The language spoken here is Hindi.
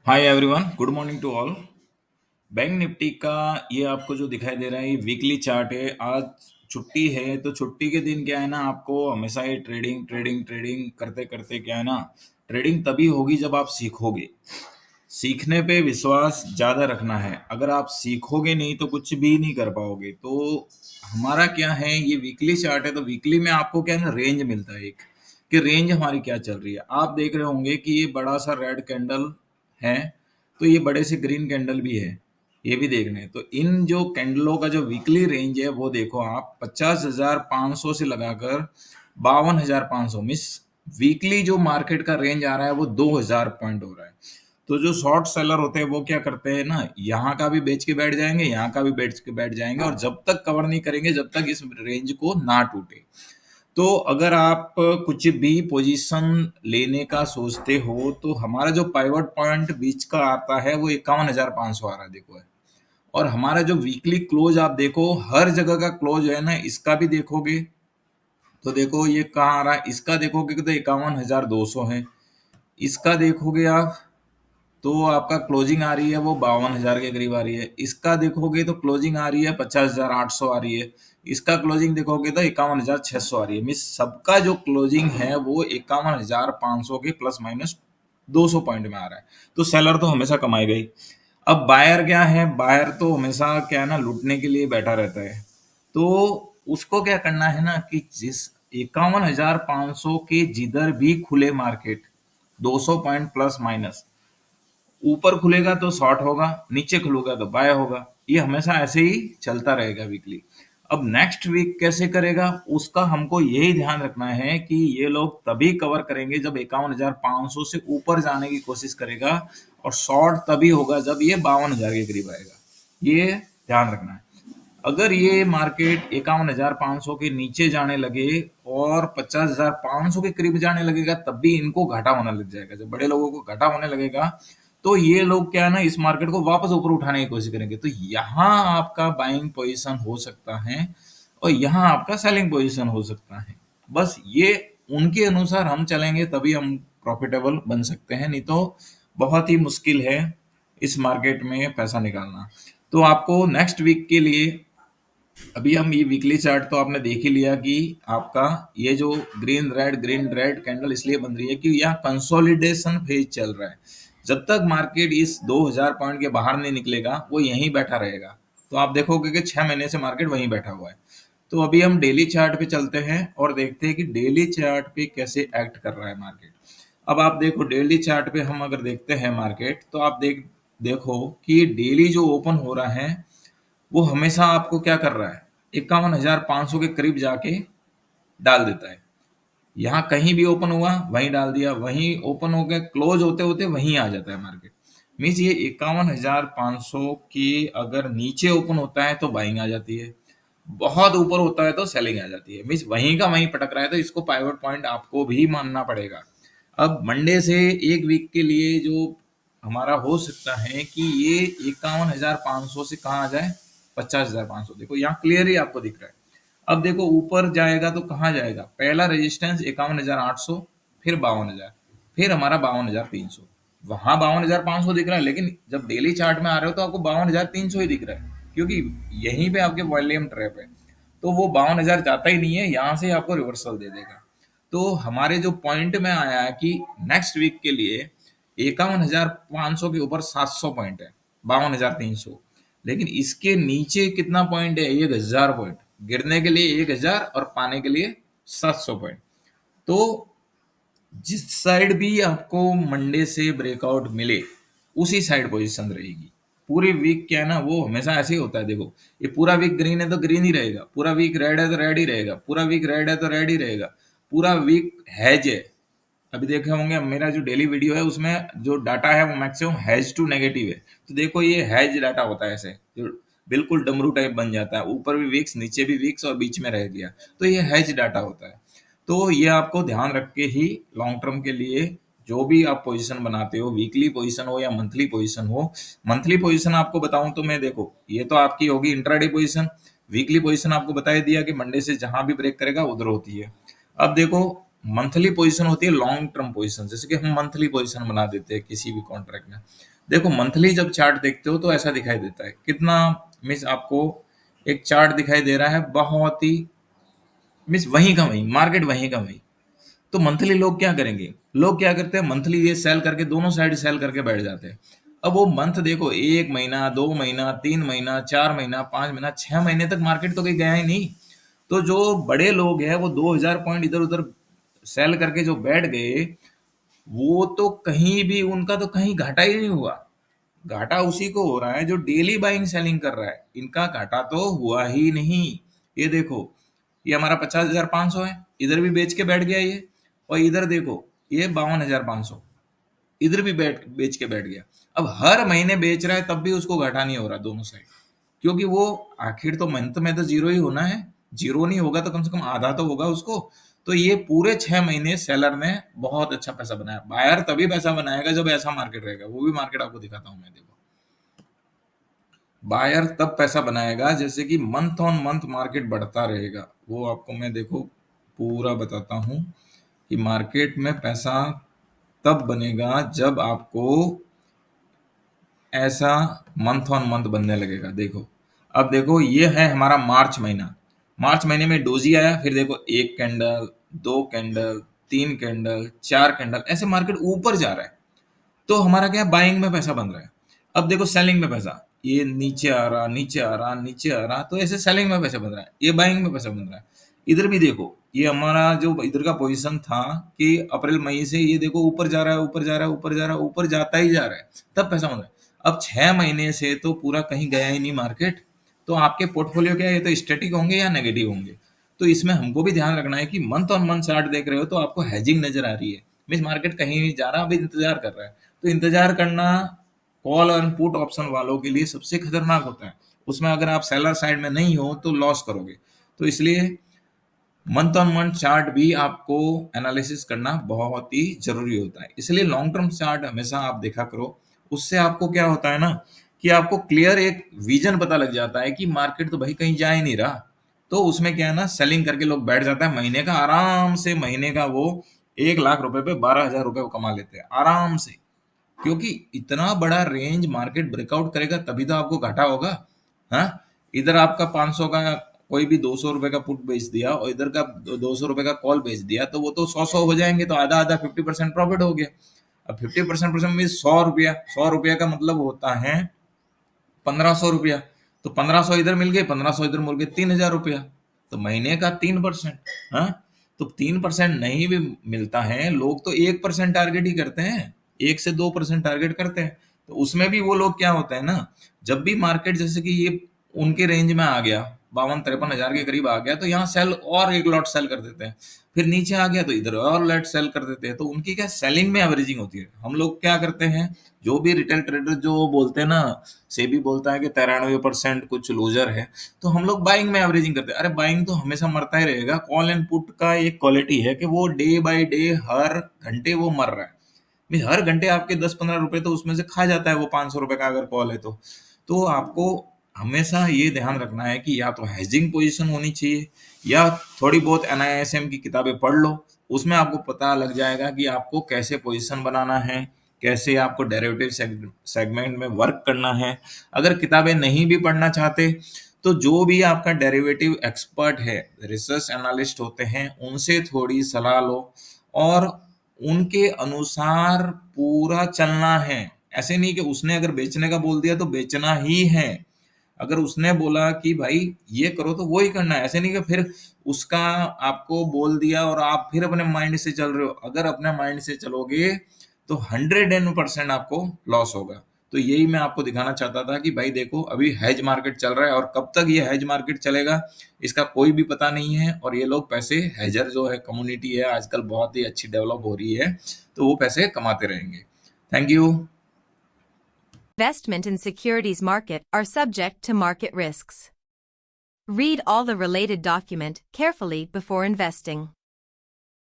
Hi everyone, good morning to all. Bank Nifty का ये आपको जो दिखाई दे रहा है ये वीकली चार्ट है। आज छुट्टी है तो छुट्टी के दिन क्या है ना, आपको हमेशा ये ट्रेडिंग ट्रेडिंग ट्रेडिंग करते करते क्या है ना, ट्रेडिंग तभी होगी जब आप सीखोगे। सीखने पे विश्वास ज़्यादा रखना है। अगर आप सीखोगे नहीं तो कुछ भी नहीं कर पाओगे। तो हमारा क्या है, ये वीकली चार्ट है तो वीकली में आपको क्या है ना, रेंज मिलता है एक, कि रेंज हमारी क्या चल रही है। आप देख रहे होंगे कि ये बड़ा सा रेड कैंडल है, तो ये बड़े से ग्रीन कैंडल भी है, ये भी देखने हैं। तो इन जो कैंडलों का जो वीकली रेंज है वो देखो आप, 50,500 से लगाकर 52,500 मिस वीकली जो मार्केट का रेंज आ रहा है वो 2,000 पॉइंट हो रहा है। तो जो शॉर्ट सेलर होते हैं वो क्या करते हैं ना, यहाँ का भी बेच के बैठ जाएंगे, यहाँ का भी बेच के बैठ जाएंगे, और जब तक कवर नहीं करेंगे जब तक इस रेंज को ना टूटे। तो अगर आप कुछ भी पोजीशन लेने का सोचते हो तो हमारा जो पाइवट पॉइंट बीच का आता है वो 51,500 आ रहा है, देखो है। और हमारा जो वीकली क्लोज आप देखो, हर जगह का क्लोज है ना, इसका भी देखोगे तो देखो ये कहाँ आ रहा है, इसका देखोगे तो 51,200 है। इसका देखोगे आप तो आपका क्लोजिंग आ रही है वो 52,000 के करीब आ रही है। इसका देखोगे तो क्लोजिंग आ रही है 50,800 आ रही है। इसका क्लोजिंग देखोगे तो 51,600 आ रही है। मीन्स सबका जो क्लोजिंग है वो 51,500 के प्लस माइनस 200 पॉइंट में आ रहा है। तो सेलर तो हमेशा कमाएगा ही। अब बायर क्या है, बायर तो हमेशा क्या है ना, लूटने के लिए बैठा रहता है। तो उसको क्या करना है ना, कि जिस 51,500 के जिधर भी खुले मार्केट, 200 पॉइंट प्लस माइनस, ऊपर खुलेगा तो शॉर्ट होगा, नीचे खुलेगा तो बाय होगा। ये हमेशा ऐसे ही चलता रहेगा वीकली। अब नेक्स्ट वीक कैसे करेगा उसका हमको यही ध्यान रखना है कि ये लोग तभी कवर करेंगे जब 51,500 से ऊपर जाने की कोशिश करेगा, और शॉर्ट तभी होगा जब ये 52,000 के करीब आएगा। ये ध्यान रखना है। अगर ये मार्केट 51,500 के नीचे जाने लगे और 50,500 के करीब जाने लगेगा, तब भी इनको घाटा होने लग जाएगा। जब बड़े लोगों को घाटा होने लगेगा तो ये लोग क्या है ना, इस मार्केट को वापस ऊपर उठाने की कोशिश करेंगे। तो यहाँ आपका बाइंग पोजीशन हो सकता है और यहाँ आपका सेलिंग पोजीशन हो सकता है। बस ये उनके अनुसार हम चलेंगे तभी हम प्रॉफिटेबल बन सकते हैं, नहीं तो बहुत ही मुश्किल है इस मार्केट में पैसा निकालना। तो आपको नेक्स्ट वीक के लिए, अभी हम ये वीकली चार्ट तो आपने देख ही लिया कि आपका ये जो ग्रीन रेड कैंडल इसलिए बन रही है कि यहाँ कंसोलिडेशन फेज चल रहा है। जब तक मार्केट इस 2,000 पॉइंट के बाहर नहीं निकलेगा वो यहीं बैठा रहेगा। तो आप देखोगे कि 6 महीने से मार्केट वहीं बैठा हुआ है। तो अभी हम डेली चार्ट पे चलते हैं और देखते हैं कि डेली चार्ट पे कैसे एक्ट कर रहा है मार्केट। अब आप देखो डेली चार्ट पे हम अगर देखते हैं मार्केट, तो आप देखो कि डेली जो ओपन हो रहा है वो हमेशा आपको क्या कर रहा है, 51,500 के करीब जाके डाल देता है। यहाँ कहीं भी ओपन हुआ वहीं डाल दिया, वहीं ओपन हो गया, क्लोज होते होते वहीं आ जाता है मार्केट। मीन्स ये 51,500 के अगर नीचे ओपन होता है तो बाइंग आ जाती है, बहुत ऊपर होता है तो सेलिंग आ जाती है। मीन्स वहीं का वहीं पटक रहा है, तो इसको पाइवट पॉइंट आपको भी मानना पड़ेगा। अब मंडे से एक वीक के लिए जो हमारा हो सकता है कि ये 51,500 से कहाँ आ जाए, 50,500। देखो यहाँ क्लियर ही आपको दिख रहा है। अब देखो ऊपर जाएगा तो कहाँ जाएगा, पहला रेजिस्टेंस 51,800, फिर 52,000, फिर हमारा 52,300। वहां 52,500 दिख रहा है, लेकिन जब डेली चार्ट में आ रहे हो तो आपको 52,300 ही दिख रहा है, क्योंकि यहीं पे आपके वॉल्यूम ट्रैप है। तो वो 52,000 जाता ही नहीं है, यहाँ से आपको रिवर्सल दे देगा। तो हमारे जो पॉइंट में आया है कि नेक्स्ट वीक के लिए 51,500 के ऊपर 700 पॉइंट है, 52,300। लेकिन इसके नीचे कितना पॉइंट है, 1,000 पॉइंट। गिरने के लिए 1,000 और पाने के लिए 700 पॉइंट। तो जिस साइड भी आपको मंडे से ब्रेकआउट मिले उसी साइड पोजीशन रहेगी। पूरी वीक क्या है ना, वो हमेशा ऐसे ही होता है। देखो ये पूरा वीक ग्रीन है तो ग्रीन ही रहेगा, पूरा वीक रेड है तो रेड ही रहेगा, पूरा वीक रेड है तो रेड ही रहेगा, पूरा वीक हैज है। अभी देखे होंगे मेरा जो डेली वीडियो है उसमें जो डाटा है वो मैक्सिमम हैज टू नेगेटिव है। तो देखो ये हैज डाटा होता है, ऐसे जो बिल्कुल डमरू टाइप बन जाता है, ऊपर भी वीक्स नीचे भी वीक्स और बीच में रह गया। तो ये हैज डाटा होता है। तो ये आपको ध्यान रख के ही लॉन्ग टर्म के लिए जो भी आप पोजीशन बनाते हो, वीकली पोजीशन हो या मंथली पोजीशन हो। मंथली पोजीशन आपको बताऊं तो मैं, देखो ये तो आपकी होगी इंट्राडे पोजीशन। वीकली पोजीशन आपको बता ही दिया कि मंडे से जहां भी ब्रेक करेगा उधर होती है। अब देखो मंथली पोजीशन होती है लॉन्ग टर्म पोजीशन, जैसे कि हम मंथली पोजीशन बना देते हैं किसी भी कॉन्ट्रैक्ट में। देखो मंथली जब चार्ट देखते हो तो ऐसा दिखाई देता है कितना, मीन्स आपको एक चार्ट दिखाई दे रहा है बहुत ही, मीन्स वहीं का वहीं मार्केट वहीं का वहीं। तो मंथली लोग क्या करेंगे, लोग क्या करते हैं मंथली ये सेल करके दोनों साइड सेल करके बैठ जाते हैं। अब वो मंथ देखो, 1 महीना 2 महीना 3 महीना 4 महीना 5 महीना 6 महीने तक मार्केट तो कहीं गया ही नहीं। तो जो बड़े लोग हैं वो 2000 पॉइंट इधर उधर सेल करके जो बैठ गए, वो तो कहीं भी उनका तो कहीं घाटा ही नहीं हुआ। घाटा उसी को हो रहा है जो डेली बाइंग सेलिंग कर रहा है, इनका घाटा तो हुआ ही नहीं। ये देखो, ये हमारा 50,500 है, इधर भी बेच के बैठ गया ये, और इधर देखो ये 52,500, इधर भी बेच के बैठ गया। अब हर महीने बेच रहा है तब भी उसको घाटा नहीं हो रहा दोनों साइड, क्योंकि वो आखिर तो मंथ में तो जीरो ही होना है, जीरो नहीं होगा तो कम से कम आधा तो होगा उसको। तो ये पूरे 6 महीने सेलर ने बहुत अच्छा पैसा बनाया। बायर तभी पैसा बनाएगा जब ऐसा मार्केट रहेगा, वो भी मार्केट आपको दिखाता हूं मैं, देखो। बायर तब पैसा बनाएगा जैसे कि मंथ ऑन मंथ मार्केट बढ़ता रहेगा, वो आपको मैं देखो पूरा बताता हूं कि मार्केट में पैसा तब बनेगा जब आपको ऐसा मंथ ऑन मंथ बनने लगेगा। देखो, अब देखो ये है हमारा मार्च महीना, मार्च महीने में डोजी आया, फिर देखो 1 कैंडल 2 कैंडल 3 कैंडल 4 कैंडल, ऐसे मार्केट ऊपर जा रहा है। तो हमारा क्या है, बाइंग में पैसा बन रहा है। अब देखो सेलिंग में पैसा, ये नीचे आ रहा नीचे आ रहा नीचे आ रहा, तो ऐसे सेलिंग में पैसा बन रहा है, ये बाइंग में पैसा बन रहा है। इधर भी देखो, ये हमारा जो इधर का पोजीशन था कि अप्रैल मई से ये देखो ऊपर जा रहा है ऊपर जा रहा है ऊपर जा रहा है ऊपर जाता ही जा रहा है, तब पैसा बन रहा है। अब 6 महीने से तो पूरा कहीं गया ही नहीं मार्केट, तो आपके पोर्टफोलियो क्या है, ये तो स्टैटिक होंगे या नेगेटिव होंगे। तो इसमें हमको भी ध्यान रखना है कि मंथ ऑन मंथ चार्ट देख रहे हो तो आपको हेजिंग नजर आ रही है, मीन्स मार्केट कहीं नहीं जा रहा, अभी इंतजार कर रहा है। तो इंतजार करना कॉल और पुट ऑप्शन वालों के लिए सबसे खतरनाक होता है। उसमें अगर आप सेलर साइड में नहीं हो तो लॉस करोगे। तो इसलिए मंथ ऑन मंथ चार्ट भी आपको एनालिसिस करना बहुत ही जरूरी होता है। इसलिए लॉन्ग टर्म चार्ट हमेशा आप देखा करो, उससे आपको क्या होता है ना कि आपको क्लियर एक विजन पता लग जाता है कि मार्केट तो भाई कहीं जा ही नहीं रहा। तो उसमें क्या है ना, सेलिंग करके लोग बैठ जाता है, महीने का आराम से, महीने का वो 1 लाख रुपए पे 12,000 रुपए वो कमा लेते हैं आराम से। क्योंकि इतना बड़ा रेंज मार्केट ब्रेकआउट करेगा तभी तो आपको घाटा होगा। हाँ, इधर आपका 500 का कोई भी 200 रुपए का पुट बेच दिया और इधर का 200 रुपए का कॉल बेच दिया, तो वो तो 100-100 हो जाएंगे, तो आधा आधा 50% प्रॉफिट हो गया। अब 50% मीन 100 रुपया, 100 रुपया का मतलब होता है 1500 रुपया। तो 1500 इधर मिल गए, 1500 इधर मिल गए, 3,000 रुपया। तो महीने का 3%। हाँ, तो 3% नहीं भी मिलता है, लोग तो 1% टारगेट ही करते हैं, 1 से 2% टारगेट करते हैं। तो उसमें भी वो लोग क्या होता है ना, जब भी मार्केट जैसे कि ये उनके रेंज में आ गया, 52-53 हजार के करीब आ गया, तो यहाँ सेल और एक लॉट सेल कर देते हैं। फिर नीचे आ गया तो इधर और लेट सेल कर देते हैं। तो उनकी क्या सेलिंग में एवरेजिंग होती है। हम लोग क्या करते हैं, जो भी रिटेल ट्रेडर जो बोलते हैं ना, सेबी बोलता है कि 93% कुछ लूजर है, तो हम लोग बाइंग में एवरेजिंग करते हैं। अरे बाइंग तो हमेशा मरता ही रहेगा। कॉल एंड पुट का एक क्वालिटी है कि वो डे बाय डे हर घंटे वो मर रहा है। भाई हर घंटे आपके 10-15 रुपए तो उसमें से खा जाता है वो 500 रुपए का अगर कॉल है तो आपको हमेशा ये ध्यान रखना है कि या तो हेजिंग पोजीशन होनी चाहिए, या थोड़ी बहुत एनआईएसएम की किताबें पढ़ लो, उसमें आपको पता लग जाएगा कि आपको कैसे पोजीशन बनाना है, कैसे आपको डेरिवेटिव सेगमेंट में वर्क करना है। अगर किताबें नहीं भी पढ़ना चाहते तो जो भी आपका डेरिवेटिव एक्सपर्ट है, रिसर्च एनालिस्ट होते हैं, उनसे थोड़ी सलाह लो और उनके अनुसार पूरा चलना है। ऐसे नहीं कि उसने अगर बेचने का बोल दिया तो बेचना ही है। अगर उसने बोला कि भाई ये करो तो वो ही करना है। ऐसे नहीं कि फिर उसका आपको बोल दिया और आप फिर अपने माइंड से चल रहे हो। अगर अपने माइंड से चलोगे तो 100% आपको लॉस होगा। तो यही मैं आपको दिखाना चाहता था कि भाई देखो अभी हेज मार्केट चल रहा है और कब तक ये हेज मार्केट चलेगा इसका कोई भी पता नहीं है। और ये लोग पैसे, हेजर जो है कम्युनिटी है आजकल बहुत ही अच्छी डेवलप हो रही है, तो वो पैसे कमाते रहेंगे। Thank you. Investment in securities market are subject to market risks. Read all the related document carefully before investing.